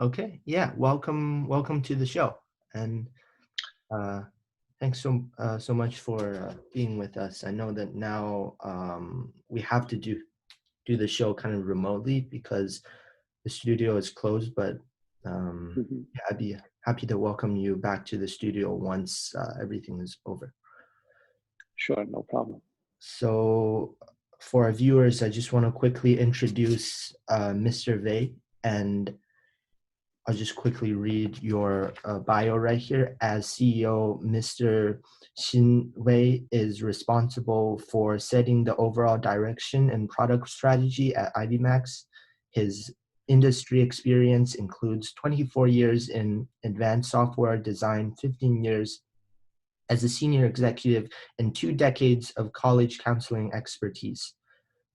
Okay, yeah, welcome to the show, and uh, thanks so much for being with us. I know that now we have to do the show kind of remotely because the studio is closed, but Mhm. yeah, I'd be happy to welcome you back to the studio once everything is over. Sure, no problem. So, for our viewers, I just want to quickly introduce Mr. Wei, and I'll just quickly read your bio right here. As CEO, Mr. Shin Wei is responsible for setting the overall direction and product strategy at Ivy Max. His industry experience includes 24 years in advanced software design, 15 years as a senior executive, and 2 decades of college counseling expertise.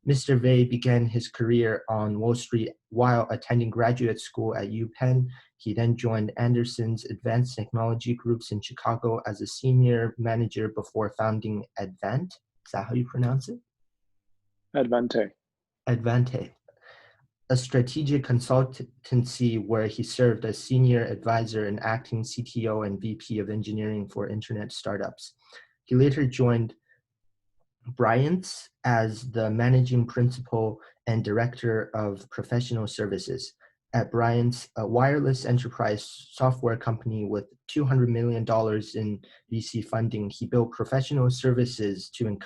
Mr. Wei began his career on Wall Street while attending graduate school at UPenn. He then joined Anderson's Advanced Technology Groups in Chicago as a senior manager before founding Advent. Is that how you pronounce it? Advante. Advante, a strategic consultancy where he served as senior advisor and acting CTO and VP of engineering for internet startups. He later joined Bryant's as the managing principal and director of professional services. At Bryant's, a wireless enterprise software company with $200 million in VC funding, he built professional services to an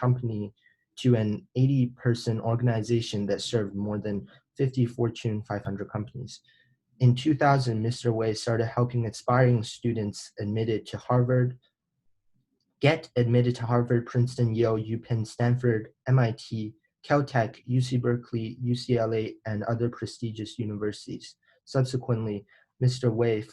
80-person organization that served more than 50 Fortune 500 companies. In 2000, Mr. Wei started helping aspiring students get admitted to Harvard, Princeton, Yale, UPenn, Stanford, MIT, Caltech, UC Berkeley, UCLA, and other prestigious universities. Subsequently, Mr. Wei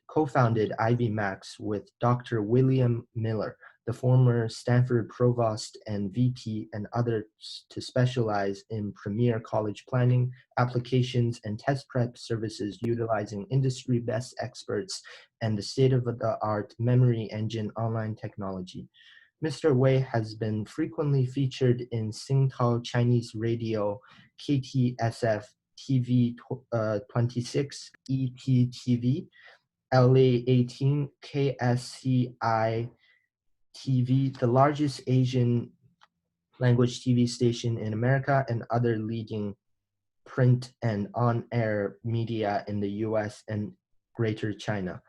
co-founded Ivy Max with Dr. William Miller, the former Stanford provost and VP, and others to specialize in premier college planning, applications, and test prep services utilizing industry best experts and the state-of-the-art memory engine online technology. Mr. Wei has been frequently featured in Singtao Chinese radio, KTSF TV 26, EPTV, LA 18, KSCI TV, the largest Asian language TV station in America, and other leading print and on-air media in the US and Greater China.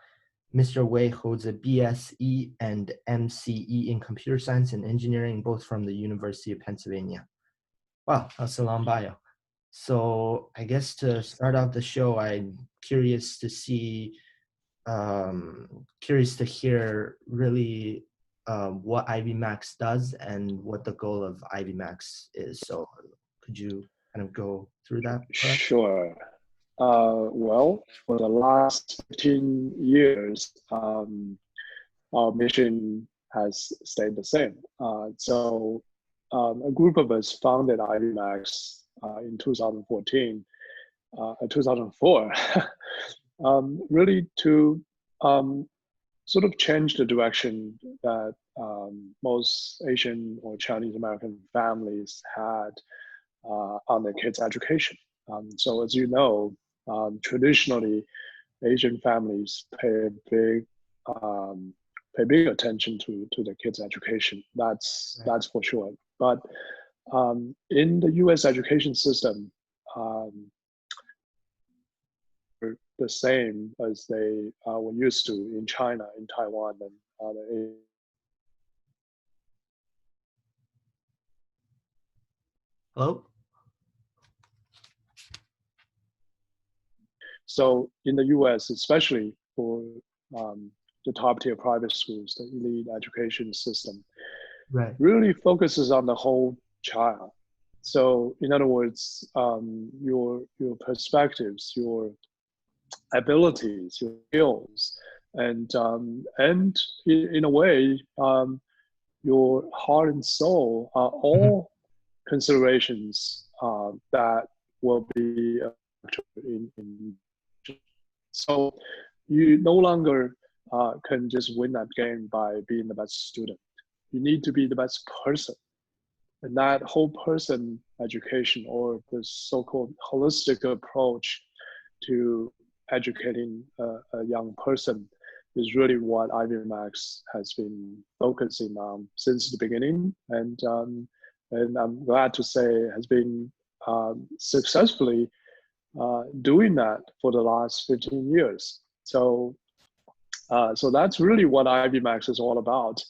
Mr. Wei holds a BSE and MCE in computer science and engineering, both from the University of Pennsylvania. Wow, that's a long bio. So I guess to start off the show, I'm curious to hear really what Ivy Max does and what the goal of Ivy Max is. So could you kind of go through that for us? Sure. Well, for the last 15 years, our mission has stayed the same. A group of us founded IBMax in 2004, really to sort of change the direction that most Asian or Chinese American families had on their kids' education. So as you know, traditionally, Asian families um, pay big attention to their kids' education. That's for sure. But in the U.S. education system, the same as they were used to in China, in Taiwan, and other. Hello? So in the US, especially for the top tier private schools, the elite education system Right. really focuses on the whole child. So in other words, your perspectives, your abilities, your skills, and in a way, your heart and soul are Mhm. all considerations that will be in. So you no longer can just win that game by being the best student. You need to be the best person. And that whole person education, or the so-called holistic approach to educating a young person is really what Ivy Max has been focusing on since the beginning, and I'm glad to say has been successfully doing that for the last 15 years. So that's really what Ivy Max is all about.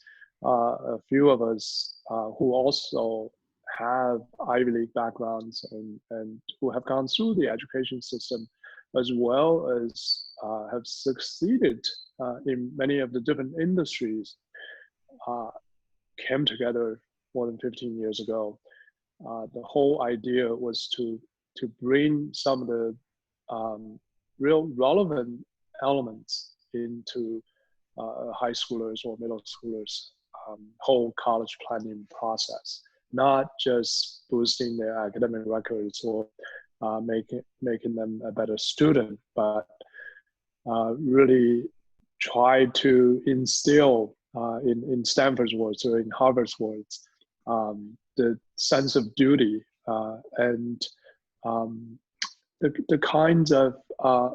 A few of us who also have Ivy League backgrounds and who have gone through the education system, as well as have succeeded in many of the different industries, came together more than 15 years ago. The whole idea was to bring some of the real relevant elements into high schoolers or middle schoolers' whole college planning process, not just boosting their academic records or making them a better student, but really try to instill in Stanford's words or in Harvard's words the sense of duty and the kinds of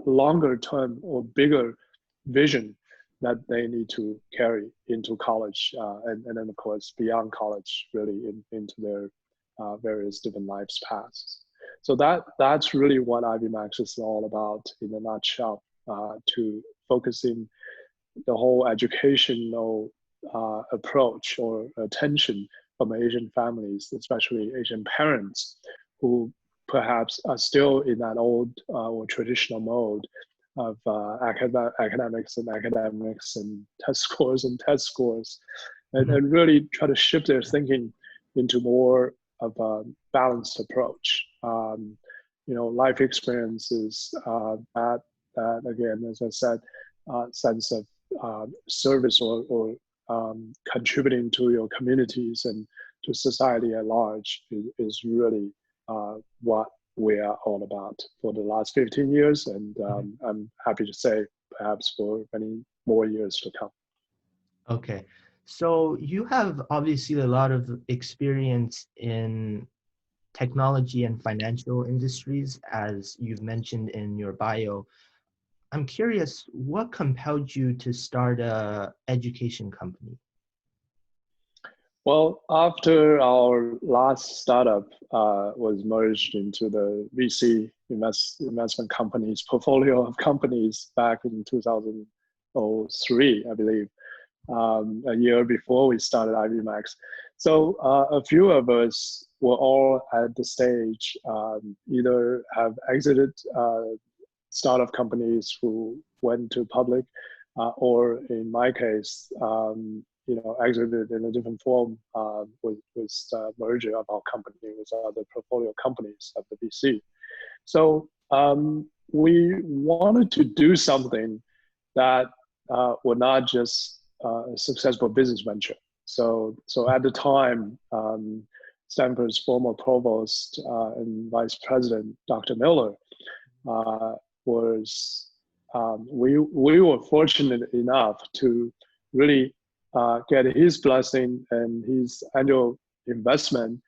longer term or bigger vision that they need to carry into college and then of course beyond college, really into their various different lives paths. So that's really what Ivy Max is all about in a nutshell, to focusing the whole educational approach or attention from Asian families, especially Asian parents who perhaps are still in that old or traditional mode of academics and test scores and test scores, and really try to shift their thinking into more of a balanced approach. Life experiences, that again, as I said, sense of service or contributing to your communities and to society at large is really what we are all about for the last 15 years. And I'm happy to say perhaps for many more years to come. Okay. So you have obviously a lot of experience in technology and financial industries, as you've mentioned in your bio. I'm curious, what compelled you to start a education company? Well, after our last startup was merged into the VC investment company's portfolio of companies back in 2003, I believe, a year before we started Ivy Max. So a few of us were all at the stage, either have exited startup companies who went to public, or in my case, exited in a different form with merger of our company with other portfolio companies of the VC. So we wanted to do something that would not just a successful business venture. So at the time, Stanford's former provost and vice president, Dr. Miller, we were fortunate enough to really get his blessing and his angel investment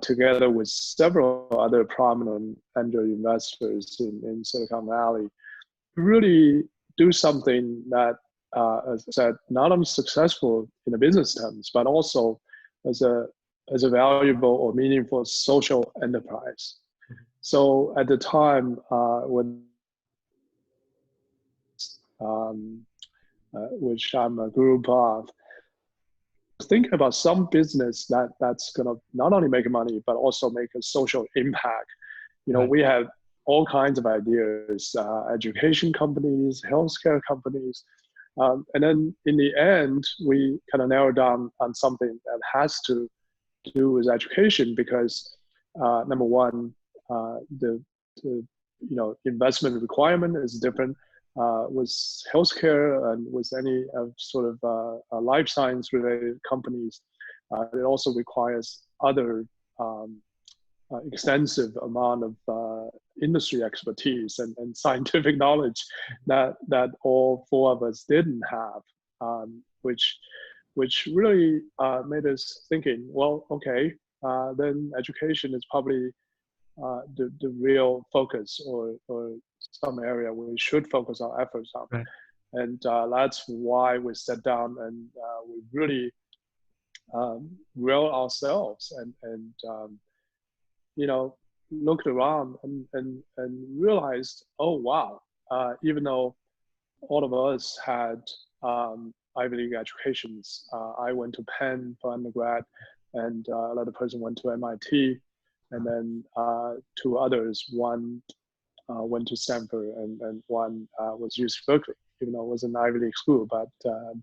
together with several other prominent angel investors in Silicon Valley, really do something that, as I said, not only successful in the business terms, but also as a valuable or meaningful social enterprise. So at the time, when which I'm a group of, thinking about some business that's going to not only make money, but also make a social impact. We have all kinds of ideas, education companies, healthcare companies. And then in the end, we kind of narrowed down on something that has to do with education because number one, the investment requirement is different. With healthcare and with any sort of life science related companies, it also requires other extensive amount of industry expertise and scientific knowledge that all four of us didn't have, which really made us thinking, well, okay, then education is probably the real focus or some area we should focus our efforts on. Right. And that's why we sat down and we really grow ourselves and you know, looked around and realized, oh, wow, even though all of us had Ivy League educations, I went to Penn for undergrad, and another person went to MIT, and then two others, one went to Stanford, and one was UC Berkeley, even though it was an Ivy League school, but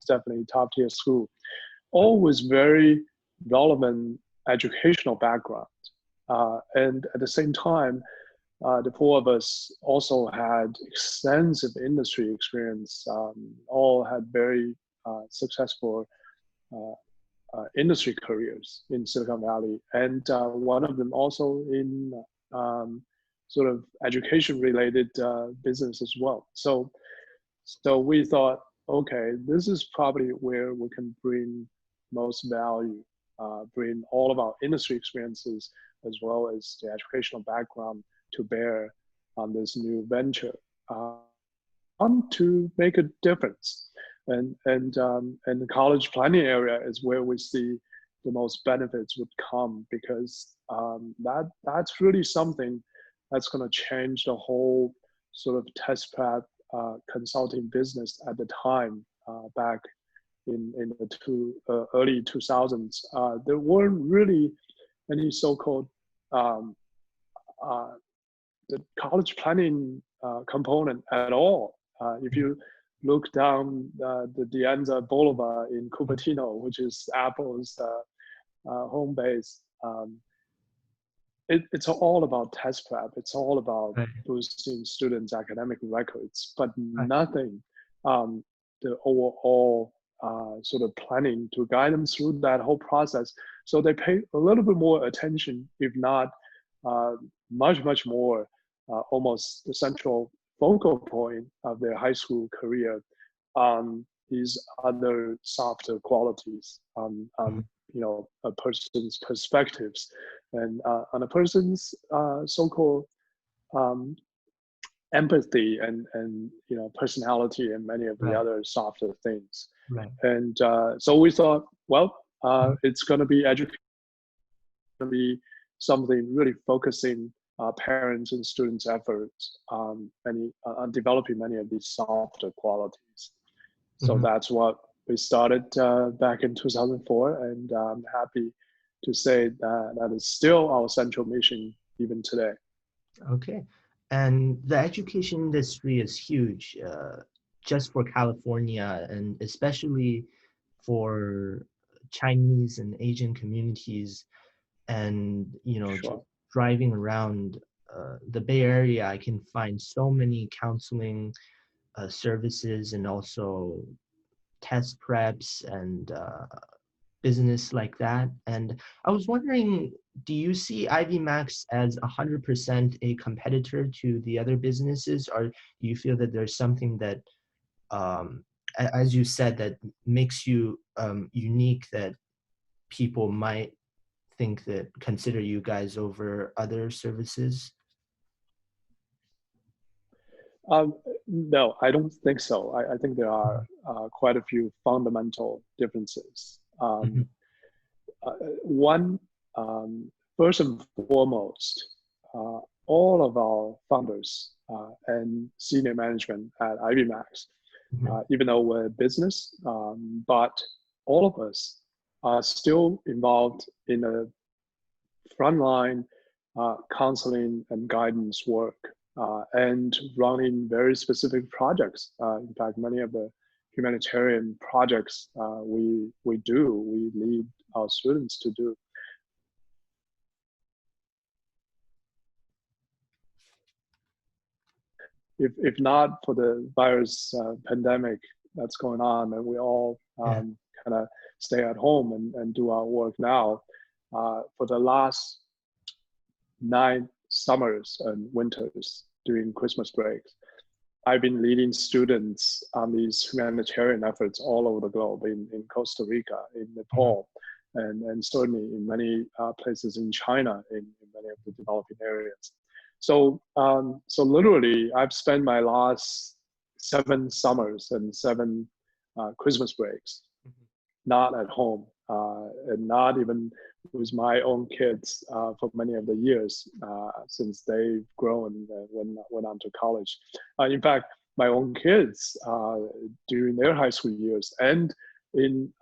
definitely top tier school. All was very relevant educational background. And at the same time, the four of us also had extensive industry experience, all had very successful industry careers in Silicon Valley. And one of them also in sort of education related business as well. So we thought, okay, this is probably where we can bring most value, bring all of our industry experiences as well as the educational background to bear on this new venture, to make a difference. And the college planning area is where we see the most benefits would come, because that's really something that's going to change the whole sort of test prep consulting business at the time, back in the early 2000s. There weren't really any so-called the college planning component at all. If you look down the De Anza Boulevard in Cupertino, which is Apple's home base, it's all about test prep. It's all about Right. boosting students' academic records, but Right. nothing the overall sort of planning to guide them through that whole process. So they pay a little bit more attention, if not much more, almost the central focal point of their high school career on these other softer qualities, on you know, a person's perspectives, and on a person's so-called empathy and you know, personality, and many of the Right. other softer things. Right. And so we thought, well, it's going to be education, going to be something really focusing parents and students' efforts on developing many of these softer qualities. So that's what we started back in 2004, and I'm happy to say that that is still our central mission even today. Okay. And the education industry is huge, just for California, and especially for Chinese and Asian communities. And, you know, Sure. just driving around the Bay Area, I can find so many counseling services, and also test preps and business like that. And I was wondering, do you see Ivy Max as 100% a competitor to the other businesses, or do you feel that there's something that, as you said, that makes you unique, that people might consider you guys over other services? No, I don't think so. I think there are quite a few fundamental differences. One, first and foremost, all of our founders and senior management at Ivy Max, even though we're a business, but all of us are still involved in a frontline counseling and guidance work, and running very specific projects. In fact, many of the humanitarian projects we lead our students to do. If not for the virus pandemic that's going on, and we all kind of stay at home and do our work now, for the last 9 summers and winters during Christmas breaks, I've been leading students on these humanitarian efforts all over the globe, in Costa Rica, in Nepal, and certainly in many places in China, in many of the developing areas. So literally, I've spent my last 7 summers and 7 Christmas breaks not at home, and not even with my own kids for many of the years since they've grown when went on to college. In fact, my own kids during their high school years and in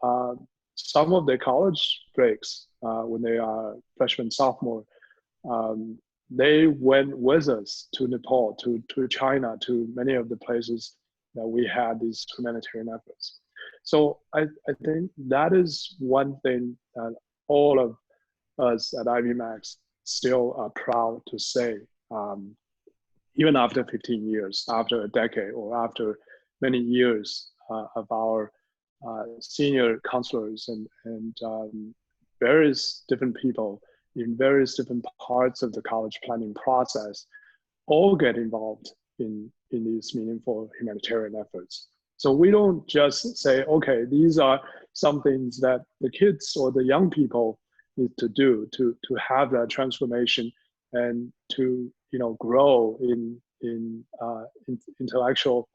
some of their college breaks when they are freshman, sophomore, um, they went with us to Nepal, to China, to many of the places that we had these humanitarian efforts. So I think that is one thing that all of us at Ivy Max still are proud to say, even after 15 years, after a decade, or after many years of our senior counselors and various different people in various different parts of the college planning process all get involved in these meaningful humanitarian efforts. So we don't just say, okay, these are some things that the kids or the young people need to do to have that transformation and to grow in intellectual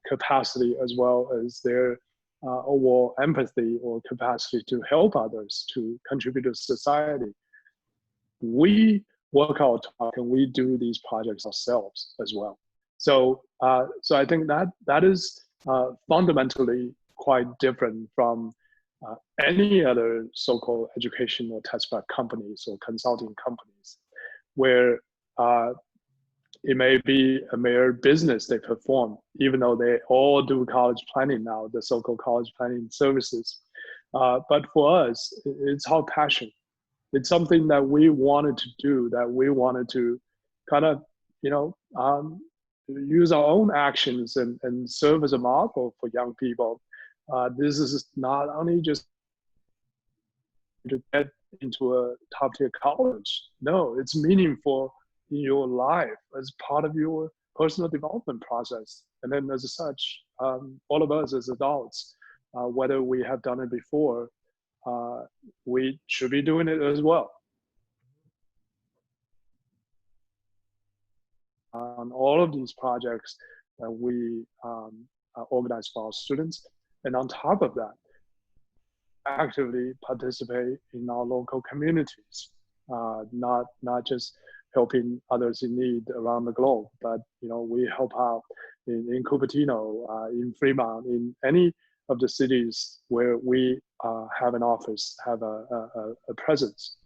capacity as well as their overall empathy or capacity to help others, to contribute to society. We work our talk and we do these projects ourselves as well. So I think that is fundamentally quite different from any other so-called education or test prep companies or consulting companies, where it may be a mere business they perform, even though they all do college planning now, the so-called college planning services. But for us, it's our passion. It's something that we wanted to do, that we wanted to kind of, use our own actions and serve as a model for young people. This is not only just to get into a top tier college. No, it's meaningful in your life as part of your personal development process. And then as such, all of us as adults, whether we have done it before, we should be doing it as well. On all of these projects that we organize for our students. And on top of that, actively participate in our local communities, not just helping others in need around the globe, but we help out in Cupertino, in Fremont, in any of the cities where we have an office, have a presence.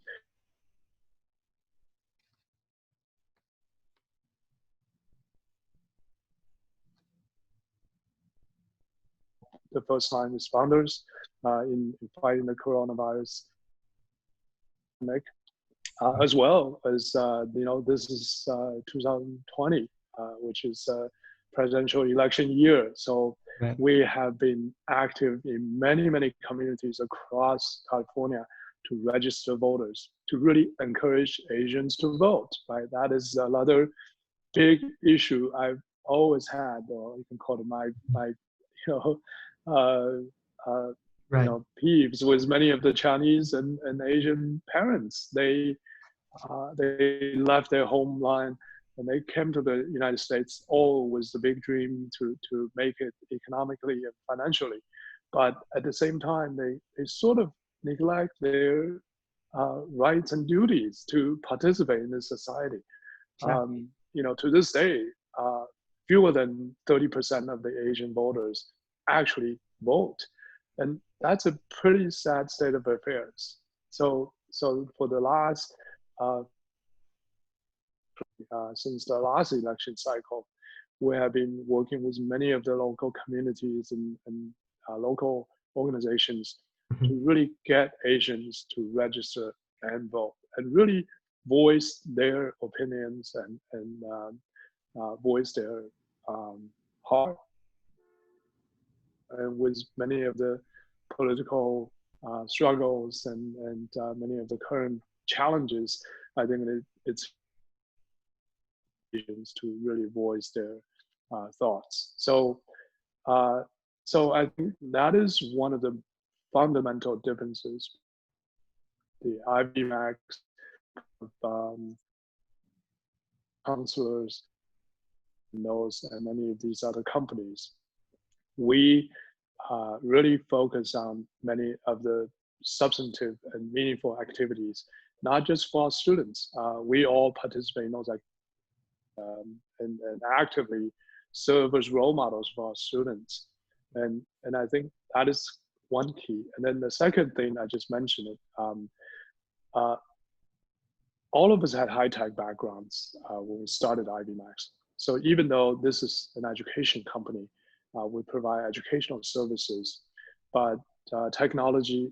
The first line responders in fighting the coronavirus pandemic, as well as this is 2020, which is a presidential election year. So right. We have been active in many communities across California to register voters, to really encourage Asians to vote. Right, that is another big issue I've always had, or you can call it my right. Peeves with many of the Chinese and Asian parents. They left their homeland and they came to the United States all with the big dream to make it economically and financially. But at the same time, they sort of neglect their rights and duties to participate in this society. Exactly. To this day, fewer than 30% of the Asian voters actually vote. And that's a pretty sad state of affairs. So for the last, since the last election cycle, we have been working with many of the local communities and local organizations to really get Asians to register and vote and really voice their opinions and voice their heart. And with many of the political struggles and many of the current challenges, I think it's to really voice their thoughts. So I think that is one of the fundamental differences. The Ivy Max counselors, knows, and many of these other companies, we really focus on many of the substantive and meaningful activities, not just for our students. We all participate in those and actively serve as role models for our students. And I think that is one key. And then the second thing I just mentioned, uh, all of us had high-tech backgrounds when we started Ivy Max. So even though this is an education company, we provide educational services, but technology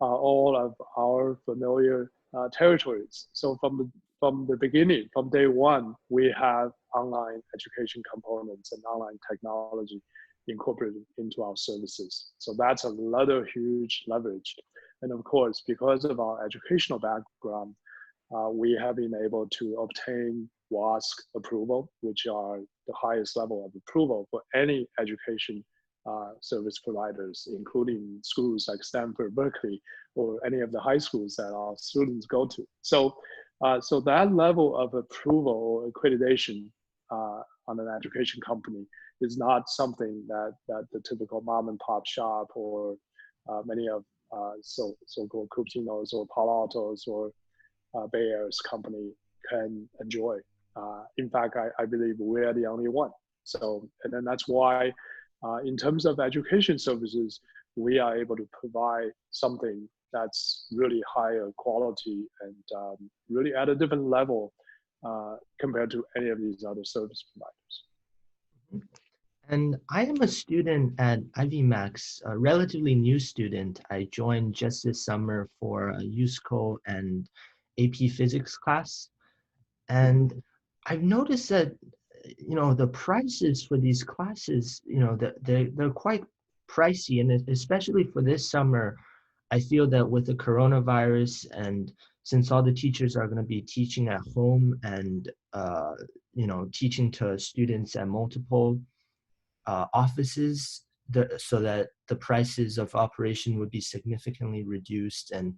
are all of our familiar territories. So from the beginning, from day one, we have online education components and online technology incorporated into our services. So that's another huge leverage. And of course, because of our educational background, we have been able to obtain Wasc Approval, which are the highest level of approval for any education service providers, including schools like Stanford, Berkeley, or any of the high schools that our students go to. So, so that level of approval or accreditation on an education company is not something that the typical mom and pop shop or many of so-called Cupertinos or Palo Altos or Bay Area's company can enjoy. In fact, I believe we're the only one. So, and then that's why in terms of education services, we are able to provide something that's really higher quality and really at a different level compared to any of these other service providers. And I am a student at Ivy Max, a relatively new student. I joined just this summer for a USCO and AP Physics class. And I've noticed that, you know, the prices for these classes, you know, they're quite pricey. And especially for this summer, I feel that with the coronavirus and since all the teachers are going to be teaching at home and, you know, teaching to students at multiple offices, so that the prices of operation would be significantly reduced and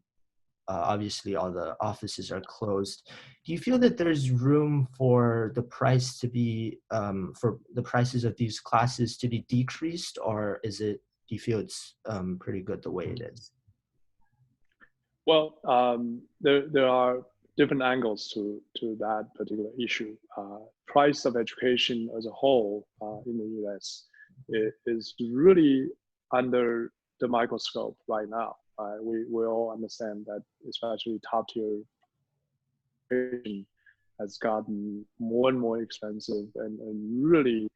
obviously all the offices are closed. Do you feel that there's room for the price to be, for the prices of these classes to be decreased, or do you feel it's pretty good the way it is? Well, there are different angles to that particular issue. Price of education as a whole in the US is really under the microscope right now. We all understand that especially top tier education has gotten more and more expensive and really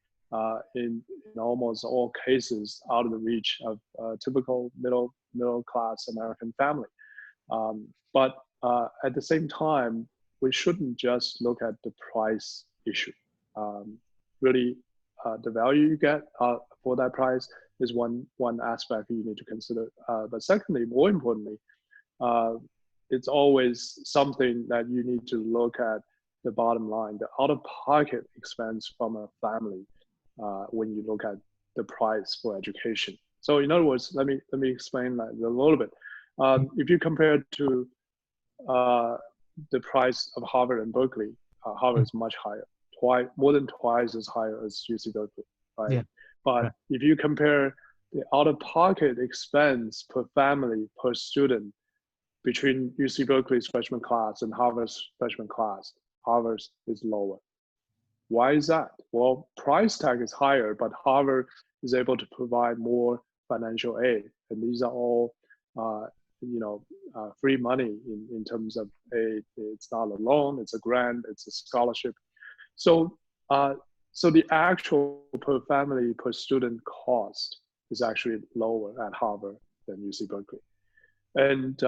in almost all cases out of the reach of typical middle class American family. But at the same time, we shouldn't just look at the price issue. Really, the value you get for that price is one aspect you need to consider. But secondly, more importantly, it's always something that you need to look at the bottom line, the out-of-pocket expense from a family when you look at the price for education. So in other words, let me explain that a little bit. If you compare it to the price of Harvard and Berkeley, Harvard is much higher, more than twice as higher as UC Berkeley, right? Yeah. But Right. if you compare the out-of-pocket expense per family, per student, between UC Berkeley's freshman class and Harvard's freshman class, Harvard's is lower. Why is that? Well, price tag is higher, but Harvard is able to provide more financial aid. And these are all free money in terms of aid. It's not a loan, it's a grant, it's a scholarship. So, so the actual per family, per student cost is actually lower at Harvard than UC Berkeley. And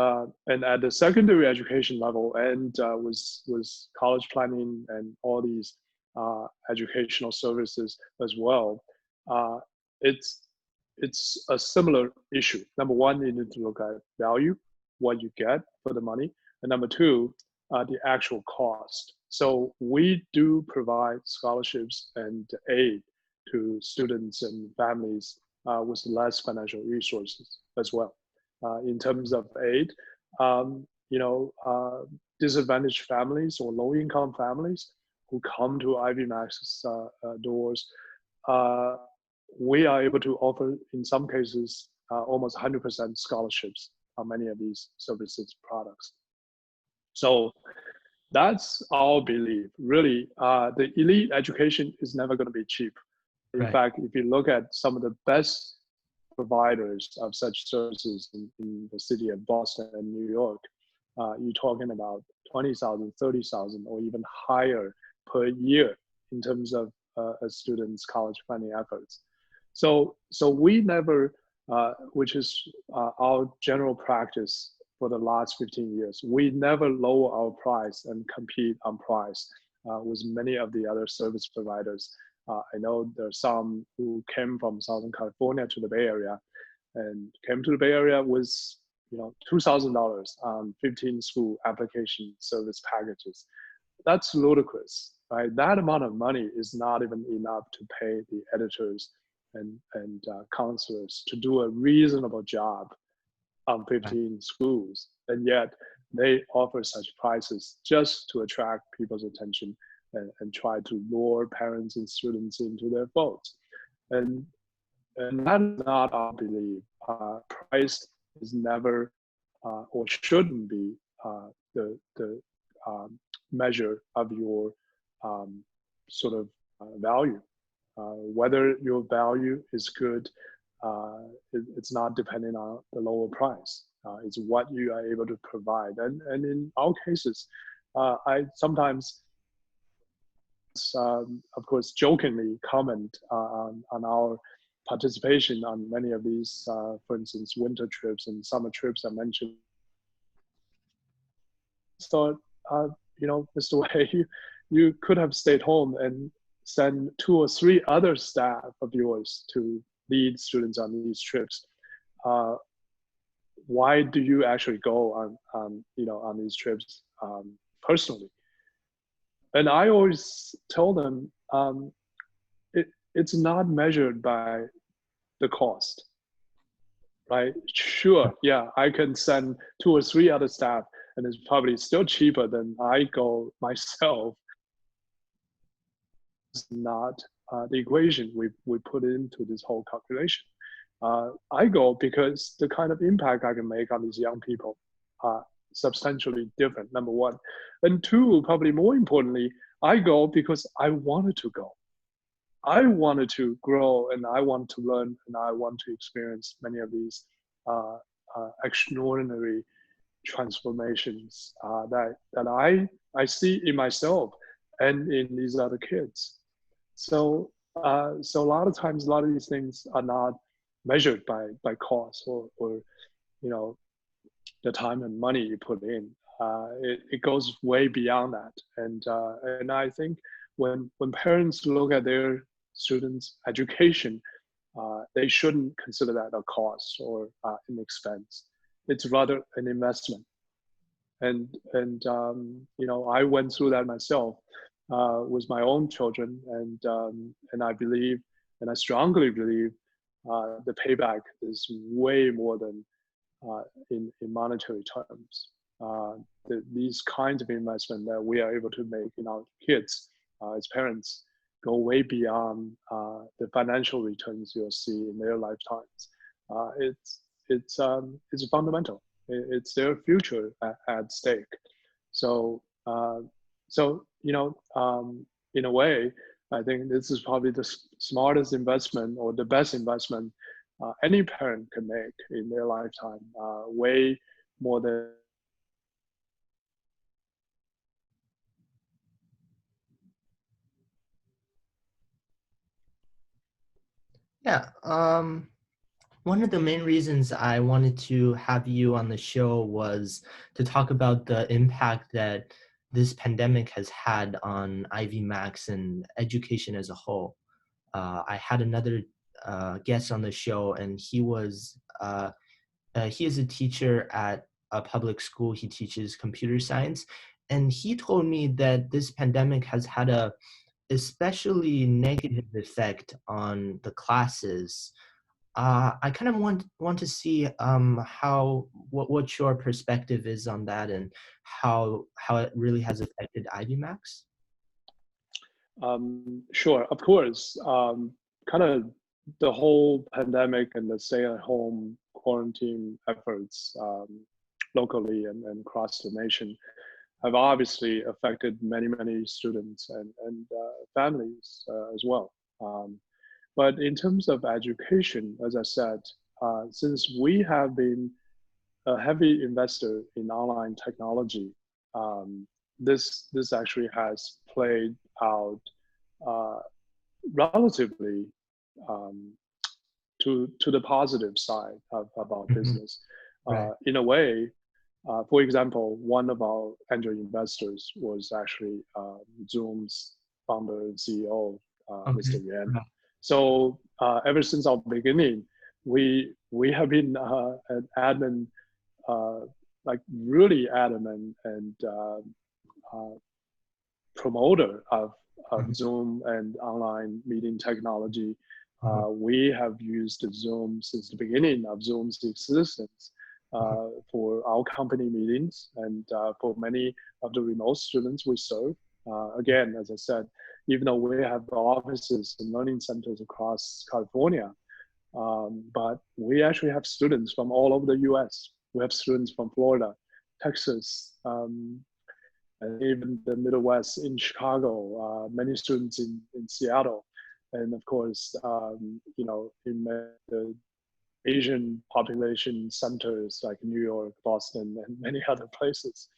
at the secondary education level and with college planning and all these educational services as well, it's a similar issue. Number one, you need to look at value, what you get for the money. And number two, the actual cost. So we do provide scholarships and aid to students and families with less financial resources as well. In terms of aid, disadvantaged families or low-income families who come to Ivy Max's doors, we are able to offer, in some cases, almost 100% scholarships on many of these services products. So that's our belief. Really, the elite education is never going to be cheap. In Right. fact, if you look at some of the best providers of such services in the city of Boston and New York, you're talking about 20,000, 30,000, or even higher per year in terms of a student's college funding efforts. So we never, which is our general practice for the last 15 years, we never lower our price and compete on price with many of the other service providers. I know there are some who came from Southern California to the Bay Area and came to the Bay Area with $2,000 on 15 school application service packages. That's ludicrous, right? That amount of money is not even enough to pay the editors and counselors to do a reasonable job on 15 schools. And yet they offer such prices just to attract people's attention and try to lure parents and students into their fold. And that is not our belief. Price is never or shouldn't be the measure of your sort of value. Whether your value is good, it's not depending on the lower price. It's what you are able to provide. And in our cases, I sometimes, of course, jokingly comment on our participation on many of these, for instance, winter trips and summer trips I mentioned. So, Mr. Wei, you could have stayed home and send 2 or 3 other staff of yours to lead students on these trips. Why do you actually go on these trips personally? And I always tell them it's not measured by the cost, right? Sure, yeah, I can send 2 or 3 other staff, and it's probably still cheaper than I go myself. It's not the equation we put into this whole calculation. I go because the kind of impact I can make on these young people are substantially different, number one. And two, probably more importantly, I go because I wanted to go. I wanted to grow and I want to learn and I want to experience many of these extraordinary transformations that I see in myself and in these other kids. So a lot of times, a lot of these things are not measured by cost or the time and money you put in. It goes way beyond that. And I think when parents look at their students' education, they shouldn't consider that a cost or an expense. It's rather an investment. And I went through that myself with my own children, and I believe, and I strongly believe, the payback is way more than in monetary terms. These kinds of investment that we are able to make in our kids as parents go way beyond the financial returns you'll see in their lifetimes. It's fundamental. It's their future at stake. So in a way, I think this is probably the smartest investment or the best investment any parent can make in their lifetime, way more than. Yeah. One of the main reasons I wanted to have you on the show was to talk about the impact that this pandemic has had on Ivy Max and education as a whole. I had another guest on the show, and he is a teacher at a public school. He teaches computer science, and he told me that this pandemic has had a especially negative effect on the classes I kind of want to see what your perspective is on that and how it really has affected Ivy Max. Sure, of course. Kind of the whole pandemic and the stay-at-home quarantine efforts locally and across the nation have obviously affected many students and families as well. But in terms of education, as I said, since we have been a heavy investor in online technology, this actually has played out uh, relatively um, to the positive side of our Hmm. business. Right. In a way, for example, one of our angel investors was actually Zoom's founder and CEO, Mr. Okay. Yuan. Right. So ever since our beginning, we have been an admin, uh, like really adamant and uh, promoter of Mhm. Zoom and online meeting technology. Mhm. We have used Zoom since the beginning of Zoom's existence Mhm. for our company meetings and for many of the remote students we serve. Again, as I said, even though we have offices and learning centers across California, but we actually have students from all over the US. We have students from Florida, Texas, and even the Midwest in Chicago, many students in Seattle, and of course, in the Asian population centers like New York, Boston, and many other places.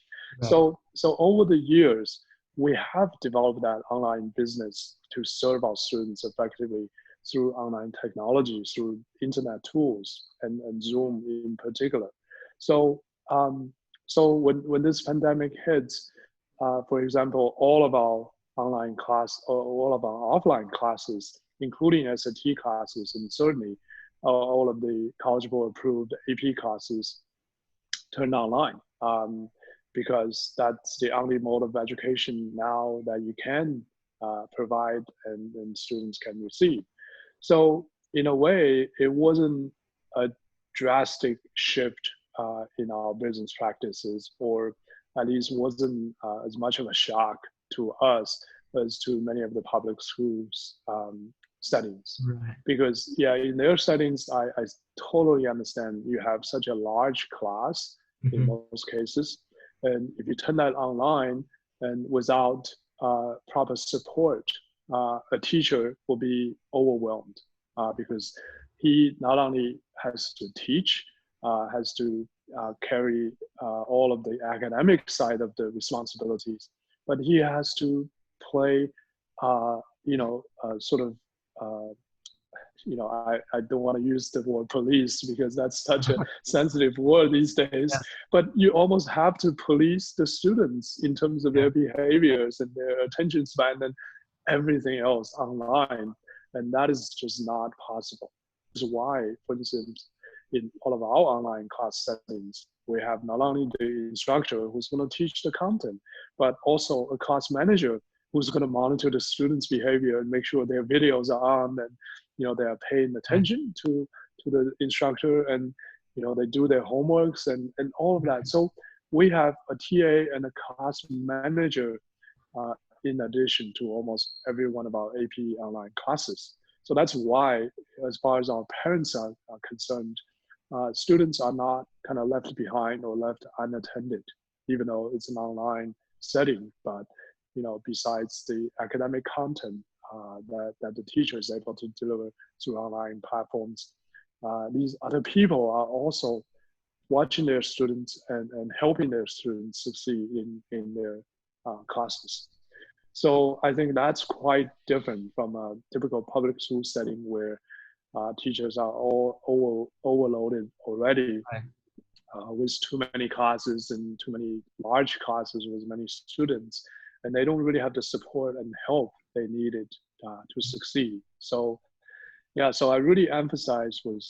Right. So over the years, we have developed that online business to serve our students effectively through online technology, through internet tools, and Zoom in particular. So, um, so when this pandemic hits, for example, all of our online class, or all of our offline classes, including SAT classes, and certainly all of the College Board approved AP classes turned online, because that's the only mode of education now that you can provide and students can receive. So in a way, it wasn't a drastic shift in our business practices, or at least wasn't as much of a shock to us as to many of the public schools settings. Right. Because yeah, in their settings, I totally understand you have such a large class in Mhm. most cases, and if you turn that online and without proper support, a teacher will be overwhelmed because he not only has to teach, has to carry all of the academic side of the responsibilities, but he has to play, sort of, uh, I don't want to use the word police because that's such a sensitive word these days, Yeah. but you almost have to police the students in terms of Yeah. their behaviors and their attention span and everything else online. And that is just not possible. This is why, for instance, in all of our online class settings, we have not only the instructor who's going to teach the content, but also a class manager who's going to monitor the students' behavior and make sure their videos are on and they are paying Right. attention to the instructor, and they do their homeworks and all of that. So we have a TA and a class manager uh, in addition to almost every one of our AP online classes. So that's why, as far as our parents are concerned, students are not kind of left behind or left unattended, even though it's an online setting. But besides the academic content that the teacher is able to deliver through online platforms, these other people are also watching their students and helping their students succeed in their classes. So I think that's quite different from a typical public school setting where teachers are all overloaded already Right. with too many classes and too many large classes with many students, and they don't really have the support and help they needed to succeed. So yeah, so I really emphasize with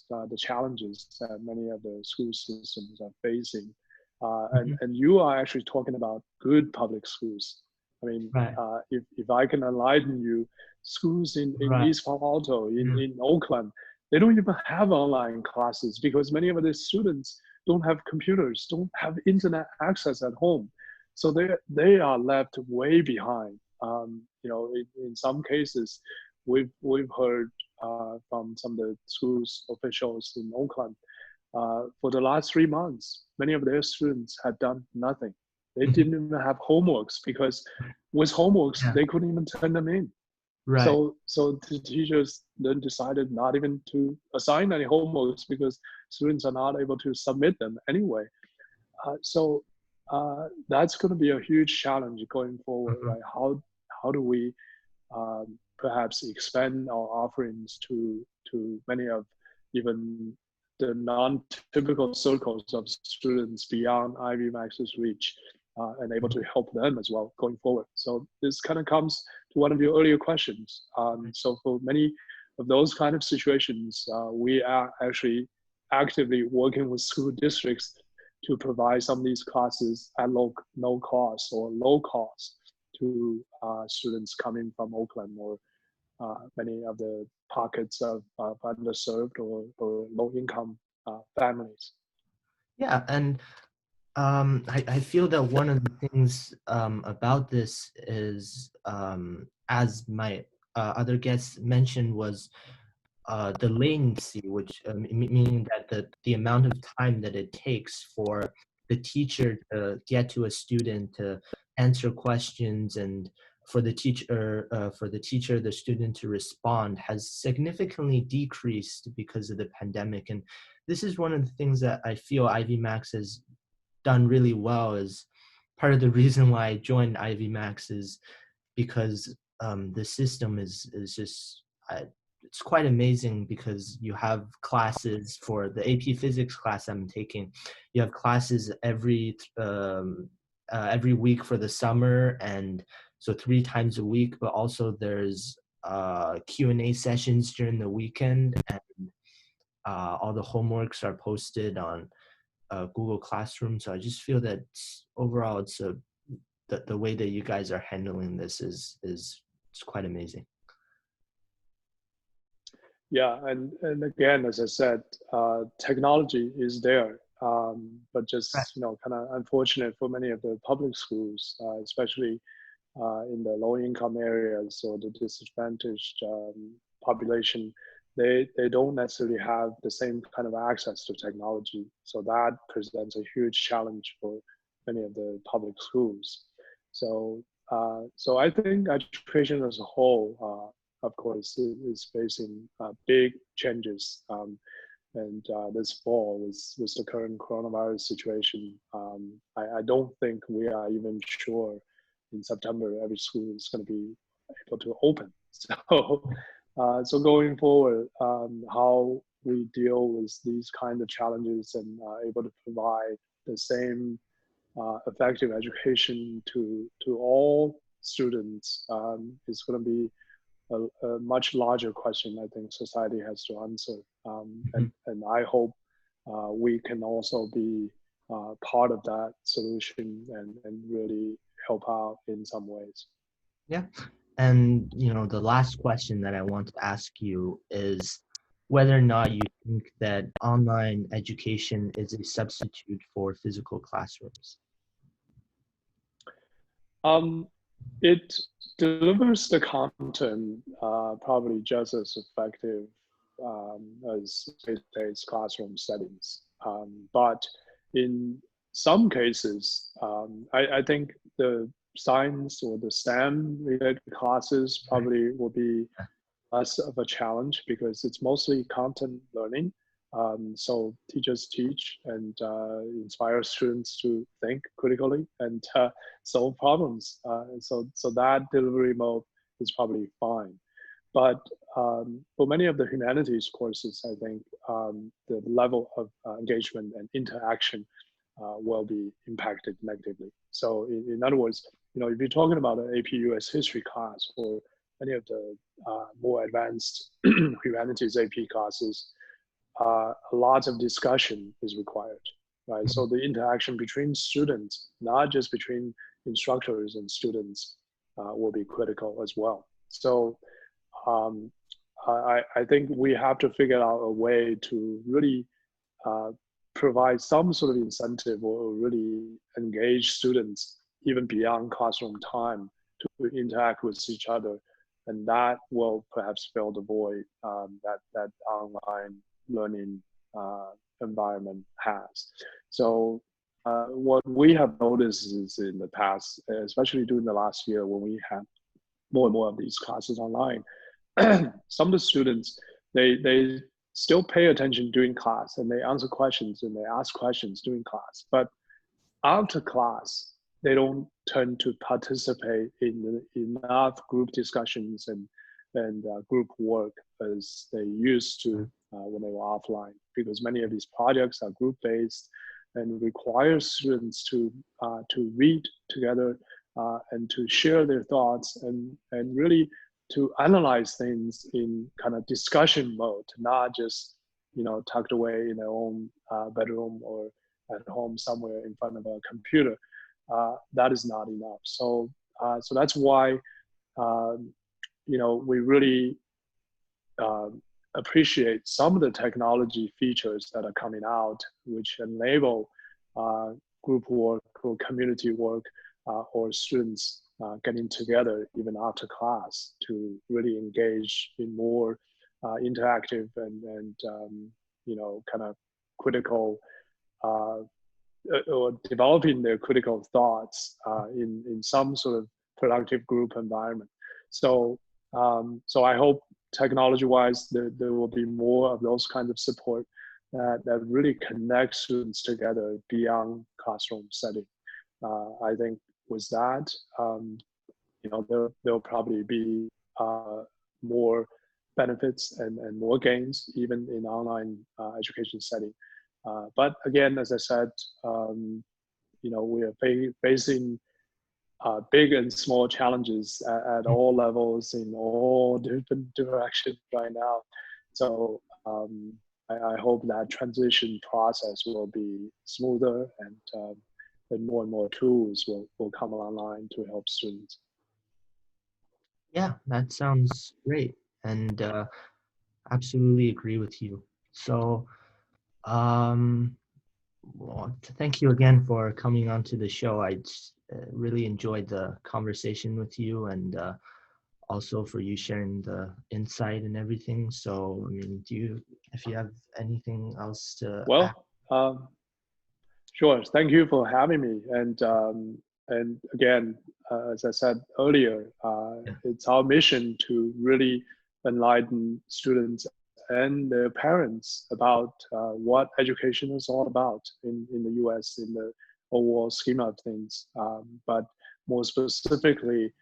the challenges that many of the school systems are facing, Mhm. and you are actually talking about good public schools. I mean, Right. if I can enlighten you, schools in Right. East Palo Alto, Mhm. in Oakland, they don't even have online classes because many of the students don't have computers, don't have internet access at home. So they are left way behind. In some cases, we've heard from some of the schools officials in Oakland, for the last 3 months, many of their students had done nothing. They Mhm. didn't even have homeworks because with homeworks, Yeah, they couldn't even turn them in. right. So the teachers then decided not even to assign any homeworks because students are not able to submit them anyway. That's going to be a huge challenge going forward, Mhm. right? How do we perhaps expand our offerings to many of even the non-typical circles of students beyond Ivy Max's reach, and able to help them as well going forward. So this kind of comes to one of your earlier questions. So for many of those kind of situations, we are actually actively working with school districts to provide some of these classes at no cost or low cost to students coming from Oakland or many of the pockets of underserved or low income families. Yeah, and I feel that one of the things about this is, as my other guests mentioned, was the latency, which meaning that the amount of time that it takes for the teacher to get to a student to answer questions, and for the teacher the student to respond, has significantly decreased because of the pandemic. And this is one of the things that I feel Ivy Max has done really well. Is part of the reason why I joined Ivy Max is because the system is just it's quite amazing, because you have classes for the AP Physics class I'm taking. You have classes every week for the summer, and so 3 times a week. But also there's Q&A sessions during the weekend, and all the homeworks are posted on Google Classroom. So I just feel that overall the way that you guys are handling this is it's quite amazing. Yeah, and again, as I said, technology is there, but Right. just kind of unfortunate for many of the public schools, especially in the low income areas or the disadvantaged population. They don't necessarily have the same kind of access to technology, so that presents a huge challenge for many of the public schools. So I think education as a whole, of course, is facing big changes. And this fall, with the current coronavirus situation, I don't think we are even sure in September every school is going to be able to open. So going forward, how we deal with these kind of challenges and able to provide the same effective education to all students is going to be a much larger question I think society has to answer. Mhm. And I hope we can also be part of that solution and really help out in some ways. Yeah. And the last question that I want to ask you is whether or not you think that online education is a substitute for physical classrooms. Um, it delivers the content probably just as effective as face-to-face classroom settings. But in some cases, I think the science or the STEM related classes Right. probably will be less of a challenge because it's mostly content learning. So teachers teach and inspire students to think critically and solve problems. So that delivery mode is probably fine. But for many of the humanities courses, I think the level of engagement and interaction will be impacted negatively. So in other words, if you're talking about an AP US history class or any of the more advanced humanities AP classes, a lot of discussion is required, right? So the interaction between students, not just between instructors and students, will be critical as well. So um, I think we have to figure out a way to really provide some sort of incentive or really engage students even beyond classroom time to interact with each other. And that will perhaps fill the void that online learning environment has. So what we have noticed is in the past, especially during the last year when we had more and more of these classes online, some of the students, they still pay attention during class and they answer questions and they ask questions during class. But after class, they don't tend to participate in enough group discussions and group work as they used to when they were offline, because many of these projects are group-based and require students to read together and to share their thoughts and really to analyze things in kind of discussion mode, not just tucked away in their own bedroom or at home somewhere in front of a computer. That is not enough. So that's why we really appreciate some of the technology features that are coming out, which enable group work or community work or students getting together even after class to really engage in more interactive and kind of critical or developing their critical thoughts in some sort of productive group environment. So I hope technology-wise there will be more of those kinds of support that really connect students together beyond classroom setting. I think with that, there'll probably be more benefits and more gains even in online education setting. But again, as I said, we are facing big and small challenges at all levels in all different directions right now. So I hope that transition process will be smoother and more tools will come online to help students. Yeah, that sounds great, and absolutely agree with you. So, well, thank you again for coming onto the show. I really enjoyed the conversation with you, and also for you sharing the insight and everything. So, I mean, if you have anything else to add? Well, sure. Thank you for having me. And again, as I said earlier, it's our mission to really enlighten students and their parents about what education is all about in the U.S. in the overall scheme of things. But more specifically,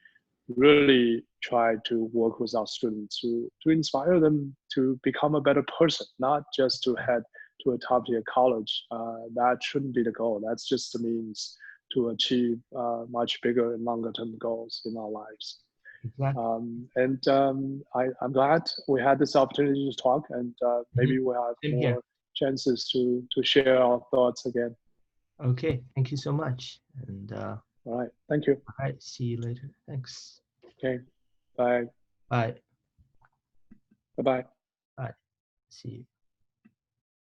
really try to work with our students to inspire them to become a better person, not just to head to a top tier college. That shouldn't be the goal. That's just the means to achieve much bigger and longer term goals in our lives. Exactly. I'm glad we had this opportunity to talk, and maybe we'll have Same more here. chances to share our thoughts again. Okay, thank you so much. And All right, thank you. all right, see you later. Thanks. Okay, bye. Bye. Bye-bye. Bye. See you.